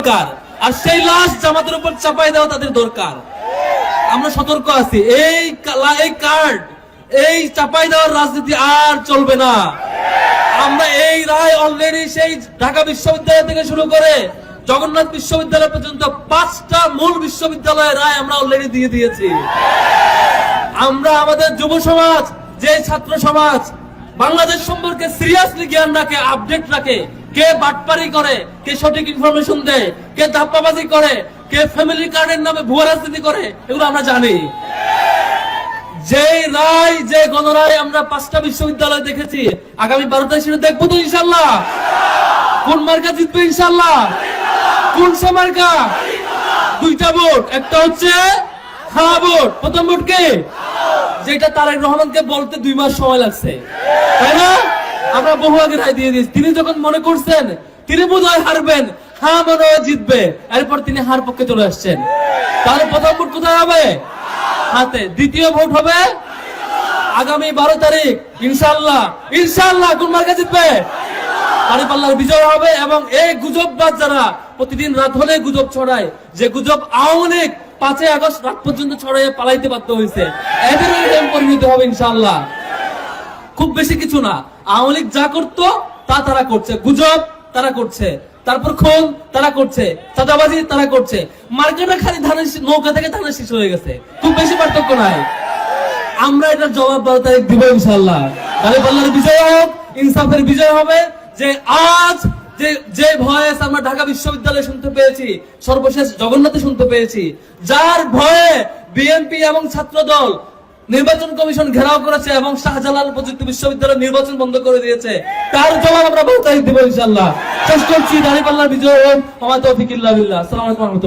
দরকার, আর সেই লাশ জামাতের উপর চাপাই দেওয়া তাদের দরকার। আমরা সতর্ক আছি, এই কার্ড, এই চাপাই দেওয়ার রাজনীতি আর চলবে না। আমরা এই রায় অলরেডি সেই ঢাকা বিশ্ববিদ্যালয় থেকে শুরু করে জগন্নাথ বিশ্ববিদ্যালয় পর্যন্ত 5টা মূল বিশ্ববিদ্যালয়ের রায় আমরা অলরেডি দিয়ে দিয়েছি। আমরা আমাদের যুব সমাজ, যে ছাত্র সমাজ বাংলাদেশ সম্পর্কে সিরিয়াসলি জ্ঞান রাখে, আপডেট রাখে, কে বাটপারি করে, কে সঠিক ইনফরমেশন দেয়, কে ধাপ্পাবাজি করে, কে ফ্যামিলি কার্ডের নামে ভুয়া রাজনীতি করে, এগুলো আমরা জানি। যে রায়, যে গণরায় আমরা 5টা বিশ্ববিদ্যালয় দেখেছি, আগামী 12 তারিখে দেখবো তো ইনশাল্লাহ। কোন মার্কা জিতবে ইনশাল্লাহ? কোন সে মার্কা? 2টা ভোট, একটা হচ্ছে হ্যাঁ ভোট। প্রথম ভোট কে? যেটা তারেক রহমানকে বলতে 2 মাস সময় লাগছে, তাই না? আমরা বহু আগে রায় দিয়ে দিয়েছি। তিনি যখন মনে করছেন তিনি বোধহয় হারবেন, হ্যাঁ মনে হয় জিতবে, এরপর তিনি হার পক্ষে চলে আসছেন। তাহলে প্রথম ভোট কোথায় হবে? হাতে। দ্বিতীয় ভোট হবে আগামী 12 তারিখ ইনশাআল্লাহ। ইনশাআল্লাহ কোন মার্কা জিতবে? দাঁড়িপাল্লার বিজয় হবে। এবং এই গুজববাজ যারা প্রতিদিন রাত হলে গুজব ছড়ায়, যে গুজব আওয়ামী লীগ 5 আগস্ট রাত পর্যন্ত ছড়াইয়ে পালাইতে বাধ্য হয়েছে, এদের পরিণত হবে ইনশাআল্লাহ। খুব বেশি কিছু না, আওয়ামী লীগ যা করতো তা তারা করছে, গুজব তারা করছে, তারপর খুন তারা করছে, চাঁদাবাজি তারা করছে। মার্কেটে খালি ধানের নৌকা থেকে ধানের শীষ হয়ে গেছে, খুব বেশি পার্থক্য নাই। আমরা এটার জবাব 12 তারিখ দিব ইনশাআল্লাহ। দাঁড়িপাল্লার বিজয় হোক, ইনসাফের বিজয় হবে। যে আজ যে ভয়েস আমরা ঢাকা বিশ্ববিদ্যালয়ে শুনতে পেয়েছি, সর্বশেষ জগন্নাথে শুনতে পেয়েছি, যার ভয়ে বিএনপি এবং ছাত্র দল নির্বাচন কমিশন ঘেরাও করেছে এবং শাহজালাল প্রযুক্তি বিশ্ববিদ্যালয় নির্বাচন বন্ধ করে দিয়েছে, তার জবাব আমরা 12 তারিখ দিব ইনশাআল্লাহ। শেষ করছি, দাঁড়িপাল্লার বিজয় হোক। ওয়া মা তাওফিক ইল্লা বিল্লাহ। আসসালামু আলাইকুম ওয়া রাহমাতুল্লাহ।